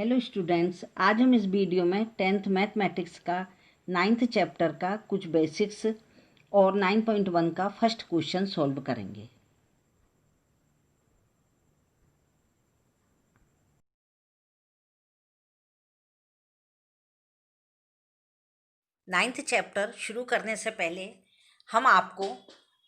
Hello students, आज हम इस वीडियो में 10th मैथमेटिक्स का 9th चैप्टर का कुछ बेसिक्स और 9.1 का फर्स्ट क्वेश्चन सॉल्व करेंगे। नाइन्थ चैप्टर शुरू करने से पहले हम आपको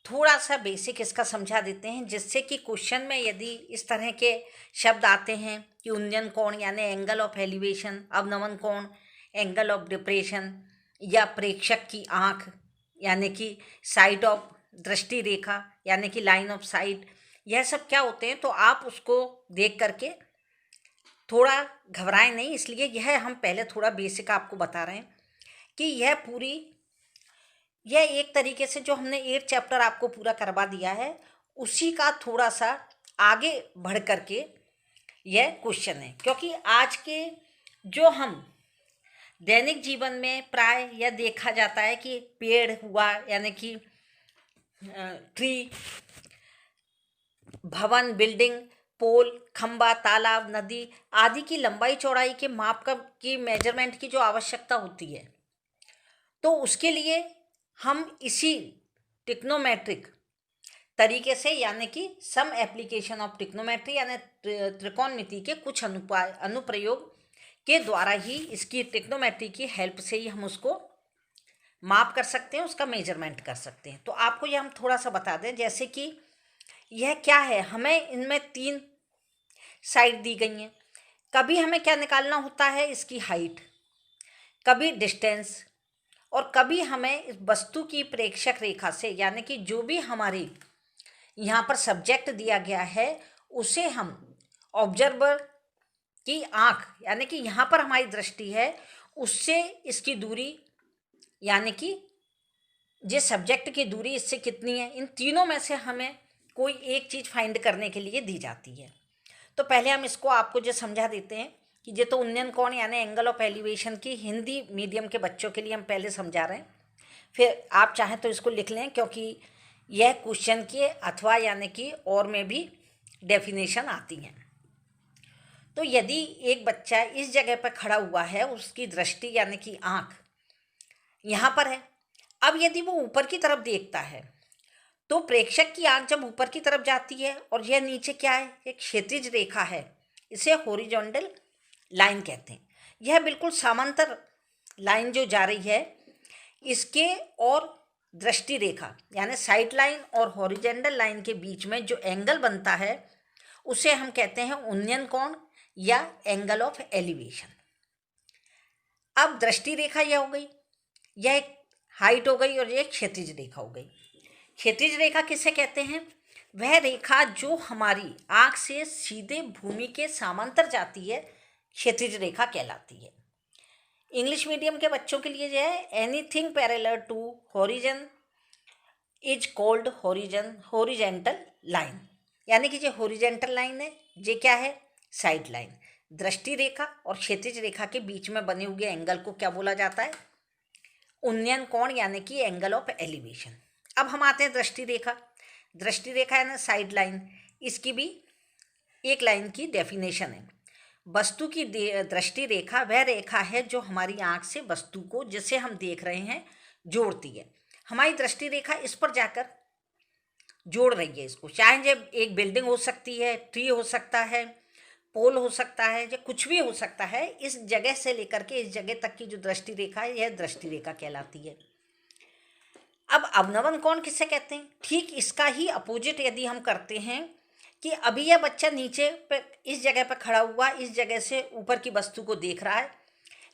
थोड़ा सा बेसिक इसका समझा देते हैं, जिससे कि क्वेश्चन में यदि इस तरह के शब्द आते हैं कि उन्नयन कोण यानी एंगल ऑफ एलिवेशन, अवनमन कोण एंगल ऑफ डिप्रेशन, या प्रेक्षक की आँख यानी कि साइड ऑफ दृष्टि रेखा यानी कि लाइन ऑफ साइट, यह सब क्या होते हैं, तो आप उसको देख करके थोड़ा घबराएं नहीं। इसलिए यह हम पहले थोड़ा बेसिक आपको बता रहे हैं कि यह एक तरीके से जो हमने 8 चैप्टर आपको पूरा करवा दिया है, उसी का थोड़ा सा आगे बढ़ करके यह क्वेश्चन है। क्योंकि आज के जो हम दैनिक जीवन में प्राय यह देखा जाता है कि पेड़ हुआ यानी कि ट्री, भवन, बिल्डिंग, पोल, खंबा, तालाब, नदी आदि की लंबाई चौड़ाई के माप की मेजरमेंट की जो आवश्यकता होती है, तो उसके लिए हम इसी ट्रिग्नोमेट्रिक तरीके से यानी कि सम एप्लीकेशन ऑफ ट्रिग्नोमेट्री यानी त्रिकोणमिति के कुछ अनुप्रयोग के द्वारा ही इसकी ट्रिग्नोमेट्री की हेल्प से ही हम उसको माप कर सकते हैं, उसका मेजरमेंट कर सकते हैं। तो आपको ये हम थोड़ा सा बता दें, जैसे कि यह क्या है, हमें इनमें 3 साइड दी गई हैं। कभी हमें क्या निकालना होता है, इसकी हाइट, कभी डिस्टेंस, और कभी हमें इस वस्तु की प्रेक्षक रेखा से यानी कि जो भी हमारे यहाँ पर सब्जेक्ट दिया गया है उसे हम ऑब्जर्वर की आँख यानी कि यहाँ पर हमारी दृष्टि है उससे इसकी दूरी यानी कि जिस सब्जेक्ट की दूरी इससे कितनी है, इन तीनों में से हमें कोई एक चीज़ फाइंड करने के लिए दी जाती है। तो पहले हम इसको आपको जो समझा देते हैं कि ये तो उन्नयन कोण यानी एंगल ऑफ एलिवेशन की हिंदी मीडियम के बच्चों के लिए हम पहले समझा रहे हैं। फिर आप चाहें तो इसको लिख लें, क्योंकि यह क्वेश्चन के अथवा यानी कि और में भी डेफिनेशन आती हैं। तो यदि एक बच्चा इस जगह पर खड़ा हुआ है, उसकी दृष्टि यानी कि आँख यहाँ पर है। अब यदि वो ऊपर की तरफ देखता है तो प्रेक्षक की आँख जब ऊपर की तरफ जाती है, और यह नीचे क्या है, एक क्षैतिज रेखा है, इसे हॉरिजॉन्टल लाइन कहते हैं। यह बिल्कुल समांतर लाइन जो जा रही है, इसके और दृष्टि रेखा यानी साइड लाइन और हॉरिजॉन्टल लाइन के बीच में जो एंगल बनता है उसे हम कहते हैं उन्नयन कोण या एंगल ऑफ एलिवेशन। अब दृष्टि रेखा यह हो गई, यह एक हाइट हो गई, और यह क्षैतिज रेखा हो गई। क्षैतिज रेखा किसे कहते हैं, वह रेखा जो हमारी आँख से सीधे भूमि के समांतर जाती है, क्षैतिज रेखा कहलाती है। इंग्लिश मीडियम के बच्चों के लिए जो है, anything parallel to horizon is called horizontal line, यानी कि जो हॉरिजेंटल लाइन है ये क्या है, साइड लाइन। दृष्टि रेखा और क्षैतिज रेखा के बीच में बने हुए एंगल को क्या बोला जाता है, उन्नयन कोण यानी कि एंगल ऑफ एलिवेशन। अब हम आते हैं दृष्टि रेखा। दृष्टि रेखा है ना साइड लाइन, इसकी भी एक लाइन की डेफिनेशन है। वस्तु की दृष्टि रेखा वह रेखा है जो हमारी आँख से वस्तु को जिसे हम देख रहे हैं जोड़ती है। हमारी दृष्टि रेखा इस पर जाकर जोड़ रही है इसको, चाहे जब एक बिल्डिंग हो सकती है, ट्री हो सकता है, पोल हो सकता है, या कुछ भी हो सकता है, इस जगह से लेकर के इस जगह तक की जो दृष्टि रेखा है यह दृष्टि रेखा कहलाती है। अब अवनमन कोण किसे कहते हैं, ठीक इसका ही अपोजिट यदि हम करते हैं कि अभी यह बच्चा नीचे पे इस जगह पर खड़ा हुआ, इस जगह से ऊपर की वस्तु को देख रहा है,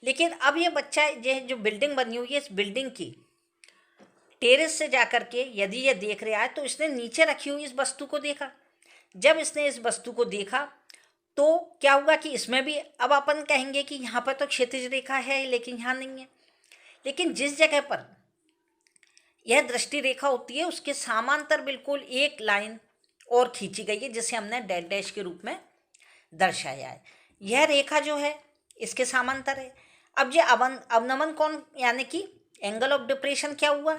लेकिन अब यह बच्चा ये जो बिल्डिंग बनी हुई है, इस बिल्डिंग की टेरेस से जाकर के यदि यह देख रहा है तो इसने नीचे रखी हुई इस वस्तु को देखा। जब इसने इस वस्तु को देखा तो क्या हुआ कि इसमें भी, अब अपन कहेंगे कि यहाँ पर तो क्षैतिज रेखा है लेकिन यहाँ नहीं है, लेकिन जिस जगह पर यह दृष्टि रेखा होती है उसके समांतर बिल्कुल एक लाइन और खींची गई है, जिसे हमने डैश डैश के रूप में दर्शाया है। यह रेखा जो है इसके समांतर है। अब ये अवनमन कोण यानी कि एंगल ऑफ डिप्रेशन क्या हुआ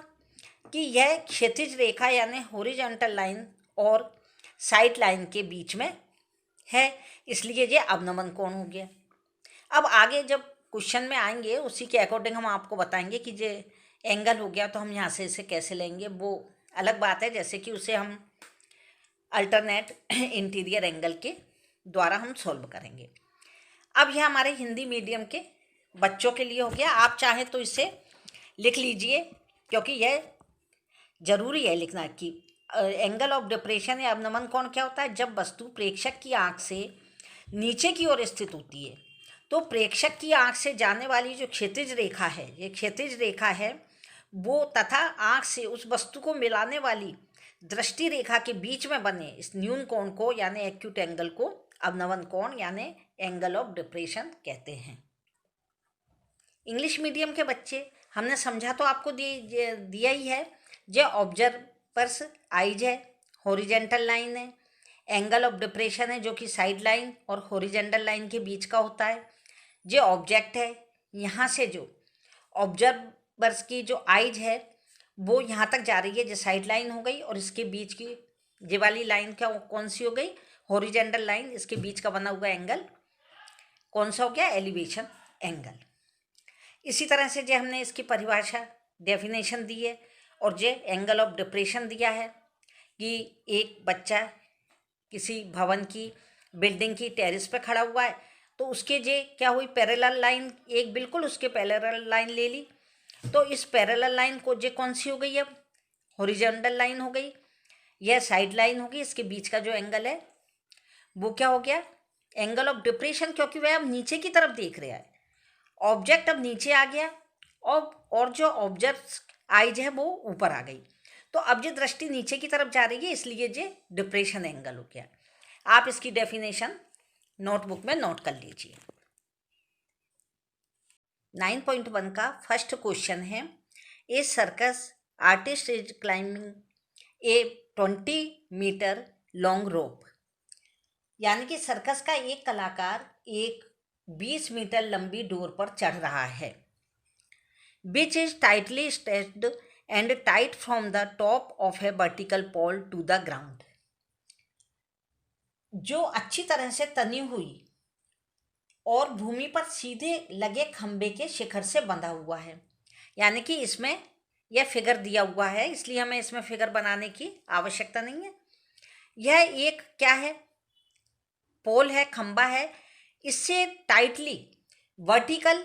कि यह क्षैतिज रेखा यानी हॉरिजॉन्टल लाइन और साइड लाइन के बीच में है, इसलिए ये अवनमन कोण हो गया। अब आगे जब क्वेश्चन में आएंगे उसी के अकॉर्डिंग हम आपको बताएंगे कि जे एंगल हो गया तो हम यहाँ से इसे कैसे लेंगे, वो अलग बात है। जैसे कि उसे हम अल्टरनेट इंटीरियर एंगल के द्वारा हम सॉल्व करेंगे। अब यह हमारे हिंदी मीडियम के बच्चों के लिए हो गया। आप चाहें तो इसे लिख लीजिए, क्योंकि यह जरूरी है लिखना कि एंगल ऑफ डिप्रेशन या अवनमन कोण क्या होता है। जब वस्तु प्रेक्षक की आंख से नीचे की ओर स्थित होती है तो प्रेक्षक की आंख से जाने वाली जो क्षैतिज रेखा है, ये क्षैतिज रेखा है वो, तथा आंख से उस वस्तु को मिलाने वाली दृष्टि रेखा के बीच में बने इस न्यून कोण को यानी एक्यूट एंगल को अवनमन कोण यानी एंगल ऑफ डिप्रेशन कहते हैं। इंग्लिश मीडियम के बच्चे, हमने समझा तो आपको दिया ही है। जो ऑब्जर्वर्स आइज है, हॉरिजेंटल लाइन है, एंगल ऑफ डिप्रेशन है जो कि साइड लाइन और हॉरिजेंटल लाइन के बीच का होता है। जो ऑब्जेक्ट है, यहाँ से जो ऑब्जर्वर्स की जो आइज है वो यहाँ तक जा रही है, जो साइड लाइन हो गई, और इसके बीच की ये वाली लाइन क्या कौन सी हो गई, हॉरिजेंटल लाइन। इसके बीच का बना हुआ एंगल कौन सा हो गया, एलिवेशन एंगल। इसी तरह से जो हमने इसकी परिभाषा डेफिनेशन दी है और जो एंगल ऑफ डिप्रेशन दिया है कि एक बच्चा किसी भवन की बिल्डिंग की टेरेस पे खड़ा हुआ है तो उसके जे क्या हुई, पैरेलल लाइन एक बिल्कुल उसके पैरेलल लाइन ले ली, तो इस पैरेलल लाइन को जे कौन सी हो गई, अब हॉरिजॉन्टल लाइन हो गई, यह साइड लाइन होगी। इसके बीच का जो एंगल है वो क्या हो गया, एंगल ऑफ डिप्रेशन, क्योंकि वह अब नीचे की तरफ देख रहा है। ऑब्जेक्ट अब नीचे आ गया और जो ऑब्जेक्ट आइज है वो ऊपर आ गई, तो अब जो दृष्टि नीचे की तरफ जा रही है, इसलिए ये डिप्रेशन एंगल हो गया। आप इसकी डेफिनेशन नोटबुक में नोट कर लीजिए। 9.1 का फर्स्ट क्वेश्चन है, a circus artist is climbing a 20 metre long rope, यानी कि सर्कस का एक कलाकार एक 20 मीटर लंबी डोर पर चढ़ रहा है, which is tightly stretched and tight from the top of a vertical pole to the ground, जो अच्छी तरह से तनी हुई और भूमि पर सीधे लगे खंबे के शिखर से बंधा हुआ है। यानी कि इसमें यह फिगर दिया हुआ है, इसलिए हमें इसमें फिगर बनाने की आवश्यकता नहीं है। यह एक क्या है, पोल है, खंबा है, इससे टाइटली वर्टिकल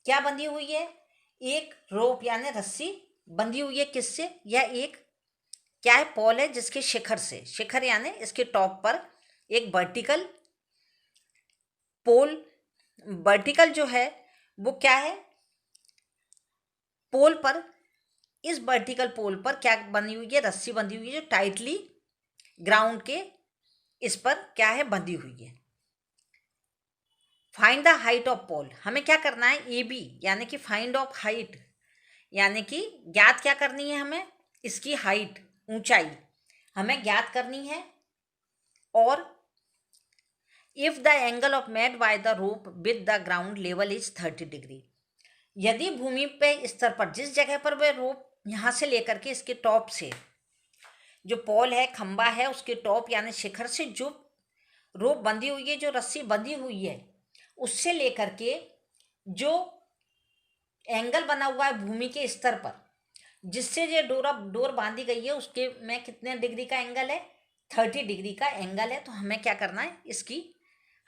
क्या बंधी हुई है, एक रोप यानी रस्सी बंधी हुई है। किससे, यह एक क्या है, पोल है जिसके शिखर से, शिखर यानी इसके टॉप पर एक वर्टिकल पोल, वर्टिकल जो है वो क्या है, पोल पर, इस वर्टिकल पोल पर क्या बनी हुई है, रस्सी बंधी हुई है जो टाइटली ग्राउंड के इस पर क्या है, बंधी हुई है। फाइंड द हाइट ऑफ पोल, हमें क्या करना है, ए बी यानी कि फाइंड ऑफ हाइट, यानी कि ज्ञात क्या करनी है, हमें इसकी हाइट, ऊंचाई हमें ज्ञात करनी है। और if the angle of made by the rope with the ground level is 30 degree, यदि भूमि पे स्तर पर, जिस जगह पर वह रोप यहाँ से लेकर के इसके टॉप से, जो पोल है खंबा है उसके टॉप यानी शिखर से जो रोप बंधी हुई है, जो रस्सी बंधी हुई है, उससे लेकर के जो एंगल बना हुआ है भूमि के स्तर पर, जिससे जो डोर बांधी गई है उसके में कितने डिग्री का एंगल है, 30 डिग्री का एंगल है। तो हमें क्या करना है, इसकी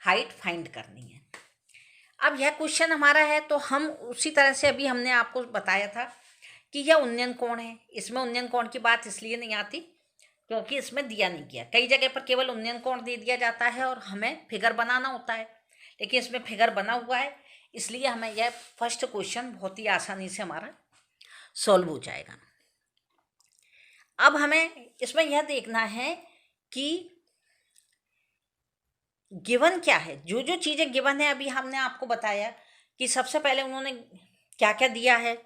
हाइट फाइंड करनी है। अब यह क्वेश्चन हमारा है तो हम उसी तरह से, अभी हमने आपको बताया था कि यह उन्नयन कोण है, इसमें उन्नयन कोण की बात इसलिए नहीं आती क्योंकि इसमें दिया नहीं गया। कई जगह पर केवल उन्नयन कोण दे दिया जाता है और हमें फिगर बनाना होता है, लेकिन इसमें फिगर बना हुआ है, इसलिए हमें यह फर्स्ट क्वेश्चन बहुत ही आसानी से हमारा सॉल्व हो जाएगा। अब हमें इसमें यह देखना है कि गिवन क्या है, जो जो चीज़ें गिवन है अभी हमने आपको बताया कि सबसे पहले उन्होंने क्या क्या दिया है,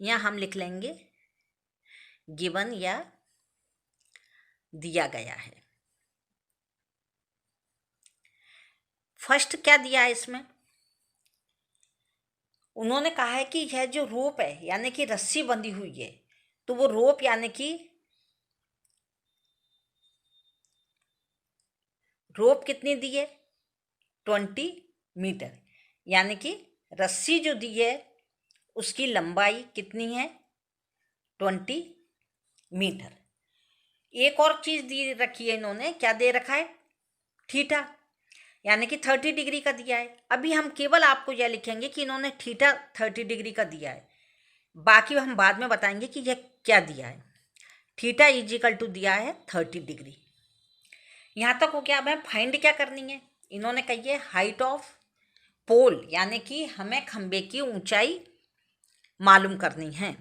यहाँ हम लिख लेंगे गिवन या दिया गया है। फर्स्ट क्या दिया है, इसमें उन्होंने कहा है कि यह जो रोप है यानी कि रस्सी बंधी हुई है, तो वो रोप यानी कि रोप कितनी दी है, 20 मीटर, यानी कि रस्सी जो दी है उसकी लंबाई कितनी है, 20 मीटर। एक और चीज़ दी रखी है इन्होंने, क्या दे रखा है, थीटा, यानी कि 30 डिग्री का दिया है। अभी हम केवल आपको यह लिखेंगे कि इन्होंने थीटा 30 डिग्री का दिया है, बाकी हम बाद में बताएंगे कि यह क्या दिया है। थीटा इजिकल टू दिया है 30 डिग्री। यहाँ तक हो गया। अब हमें फाइंड क्या करनी है, इन्होंने कही है हाइट ऑफ पोल, यानी कि हमें खंबे की ऊंचाई मालूम करनी है।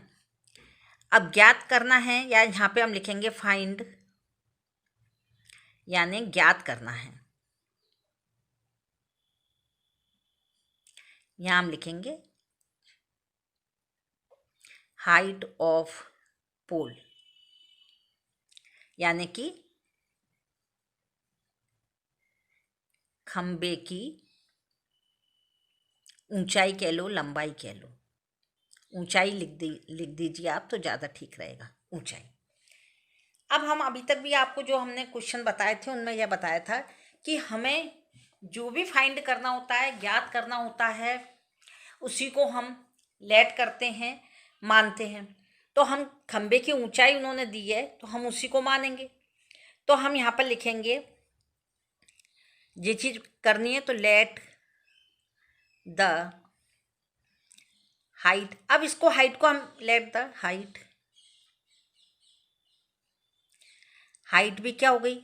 अब ज्ञात करना है, या यहाँ पे हम लिखेंगे फाइंड, यानी ज्ञात करना है। यहाँ हम लिखेंगे हाइट ऑफ पोल, यानी कि खंबे की ऊंचाई कह लो, लंबाई कह लो। ऊंचाई लिख दीजिए आप तो ज़्यादा ठीक रहेगा, ऊंचाई। अब हम अभी तक भी आपको जो हमने क्वेश्चन बताए थे उनमें यह बताया था कि हमें जो भी फाइंड करना होता है, ज्ञात करना होता है, उसी को हम लेट करते हैं, मानते हैं। तो हम खंबे की ऊंचाई उन्होंने दी है तो हम उसी को मानेंगे। तो हम यहाँ पर लिखेंगे, ये चीज़ करनी है तो लेट द हाइट। अब इसको हाइट को हम लेट द हाइट भी क्या हो गई,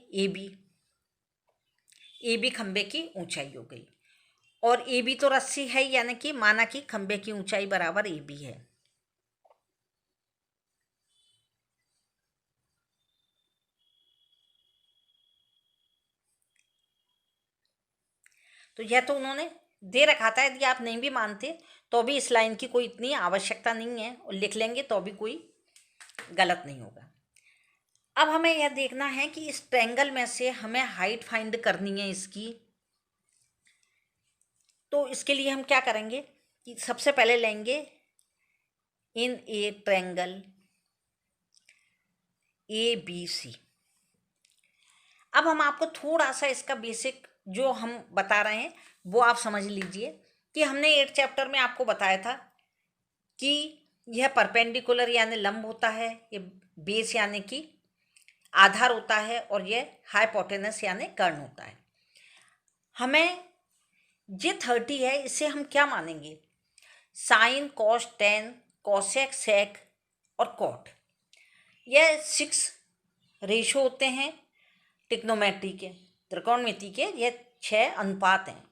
ए बी खंबे की ऊंचाई हो गई। और ए बी तो रस्सी है, यानी कि माना कि खंबे की ऊंचाई बराबर ए बी है। तो यह तो उन्होंने दे रखा था, यदि आप नहीं भी मानते तो भी इस लाइन की कोई इतनी आवश्यकता नहीं है, और लिख लेंगे तो भी कोई गलत नहीं होगा। अब हमें यह देखना है कि इस ट्रायंगल में से हमें हाइट फाइंड करनी है इसकी। तो इसके लिए हम क्या करेंगे कि सबसे पहले लेंगे इन ए ट्रायंगल ABC। अब हम आपको थोड़ा सा इसका बेसिक जो हम बता रहे हैं वो आप समझ लीजिए कि हमने 8 चैप्टर में आपको बताया था कि यह परपेंडिकुलर यानी लंब होता है, ये बेस यानी कि आधार होता है, और यह हाइपोटेनस यानी कर्ण होता है। हमें ये 30 है, इसे हम क्या मानेंगे, साइन, कॉस, टेन, कोसेक, सेक और कॉट। यह 6 रेशो होते हैं ट्रिग्नोमेट्री के, त्रिकोणमिति के, यह 6 अनुपात हैं।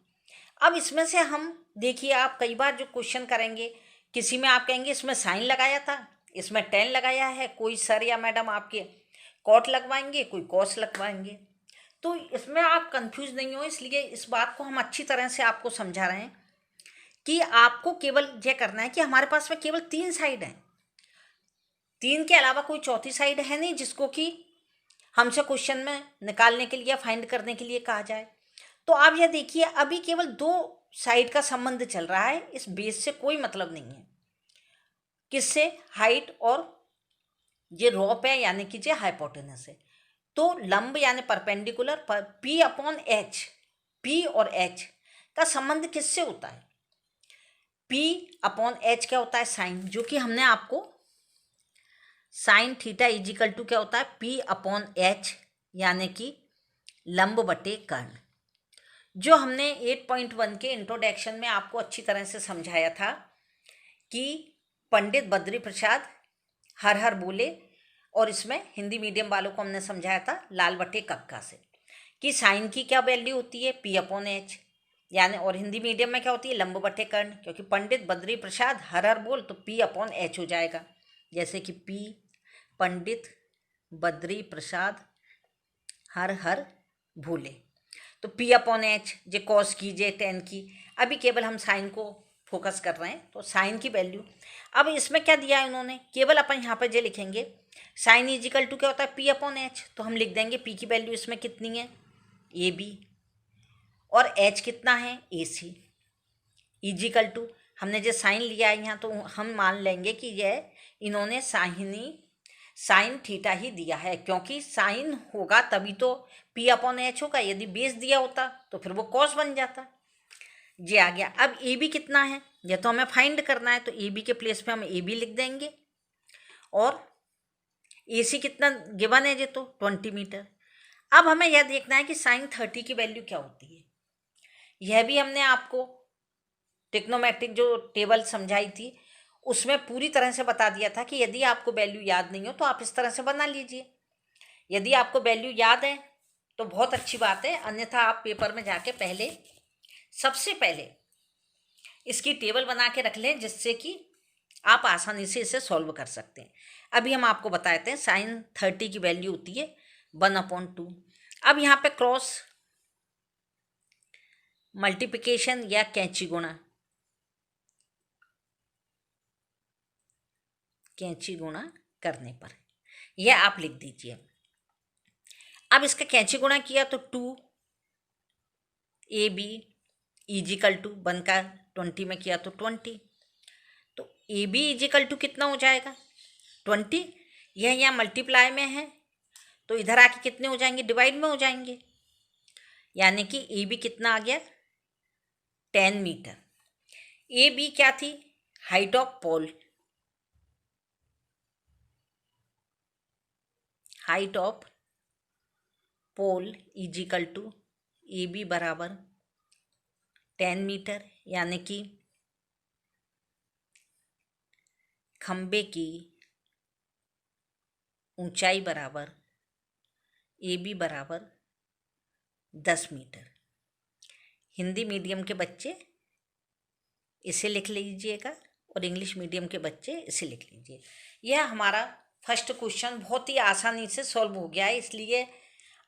अब इसमें से हम देखिए, आप कई बार जो क्वेश्चन करेंगे, किसी में आप कहेंगे इसमें साइन लगाया था, इसमें टेन लगाया है, कोई सर या मैडम आपके कॉट लगवाएंगे, कोई कॉस लगवाएंगे। तो इसमें आप कंफ्यूज नहीं हो, इसलिए इस बात को हम अच्छी तरह से आपको समझा रहे हैं कि आपको केवल यह करना है कि हमारे पास में केवल 3 साइड हैं, 3 के अलावा कोई चौथी साइड है नहीं जिसको कि हमसे क्वेश्चन में निकालने के लिए, फाइंड करने के लिए कहा जाए। तो आप यह देखिए, अभी केवल 2 साइड का संबंध चल रहा है, इस बेस से कोई मतलब नहीं है। किससे, हाइट और ये रोप है, यानी कि ये हाइपोटेनस है। तो लंब यानी perpendicular P upon H, P और H का संबंध किससे होता है, P अपॉन H क्या होता है, साइन, जो कि हमने आपको साइन थीटा इजिकल टू क्या होता है, P अपॉन H, यानी कि लंब बटे कर्ण, जो हमने 8.1 के इंट्रोडक्शन में आपको अच्छी तरह से समझाया था कि पंडित बद्री प्रसाद हर हर बोले, और इसमें हिंदी मीडियम वालों को हमने समझाया था लाल बटे कक्का से, कि साइन की क्या वैल्यू होती है, P अपॉन H, यानी, और हिंदी मीडियम में क्या होती है, लंब बटे कर्ण, क्योंकि पंडित बद्री प्रसाद हर हर बोल तो P अपॉन H हो जाएगा। जैसे कि P पंडित बद्री प्रसाद हर हर भूले, तो P अपॉन H, जे कॉस की, जे टेन की। अभी केवल हम साइन को फोकस कर रहे हैं, तो साइन की वैल्यू। अब इसमें क्या दिया है उन्होंने, केवल अपन यहाँ पर जे लिखेंगे साइन इजिकल टू क्या होता है, P अपॉन H, तो हम लिख देंगे P की वैल्यू इसमें कितनी है, AB, और H कितना है, AC, इजिकल टू हमने जो साइन लिया है यहाँ, तो हम मान लेंगे कि यह इन्होंने साइन थीटा ही दिया है, क्योंकि साइन होगा तभी तो P अपॉन H होगा, यदि बेस दिया होता तो फिर वो कॉस बन जाता। ये आ गया। अब ए बी कितना है, ये तो हमें फाइंड करना है, तो ए बी के प्लेस पे हम ए बी लिख देंगे। और ए सी कितना गिवन है, ये तो 20 मीटर। अब हमें यह देखना है कि साइन 30 की वैल्यू क्या होती है। यह भी हमने आपको ट्रिग्नोमेट्रिक जो टेबल समझाई थी उसमें पूरी तरह से बता दिया था कि यदि आपको वैल्यू याद नहीं हो तो आप इस तरह से बना लीजिए। यदि आपको वैल्यू याद है तो बहुत अच्छी बात है, अन्यथा आप पेपर में जाके सबसे पहले इसकी टेबल बना के रख लें, जिससे कि आप आसानी से इसे सॉल्व कर सकते हैं। अभी हम आपको बताते हैं साइन 30 की वैल्यू होती है 1/2। अब यहाँ पे क्रॉस मल्टीप्लिकेशन या कैंची गुणा करने पर यह आप लिख दीजिए। अब इसका कैंची गुणा किया तो 2ab इजिकल टू 1 का 20 में किया तो 20, तो ab इजिकल टू कितना हो जाएगा 20। यह यहाँ मल्टीप्लाई में है तो इधर आके कितने हो जाएंगे, डिवाइड में हो जाएंगे, यानी कि ए बी कितना आ गया 10 मीटर। ए बी क्या थी, height of pole, height of pole equal to A B बराबर 10 मीटर, यानी कि खंबे की ऊंचाई बराबर ए बी बराबर 10 मीटर। हिंदी मीडियम के बच्चे इसे लिख लीजिएगा और इंग्लिश मीडियम के बच्चे इसे लिख लीजिए। यह हमारा फर्स्ट क्वेश्चन बहुत ही आसानी से सॉल्व हो गया है, इसलिए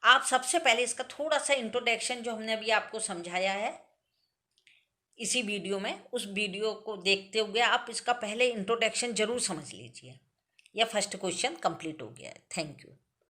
आप सबसे पहले इसका थोड़ा सा इंट्रोडक्शन जो हमने अभी आपको समझाया है इसी वीडियो में, उस वीडियो को देखते हुए आप इसका पहले इंट्रोडक्शन जरूर समझ लीजिए। यह फर्स्ट क्वेश्चन कंप्लीट हो गया है। Thank you.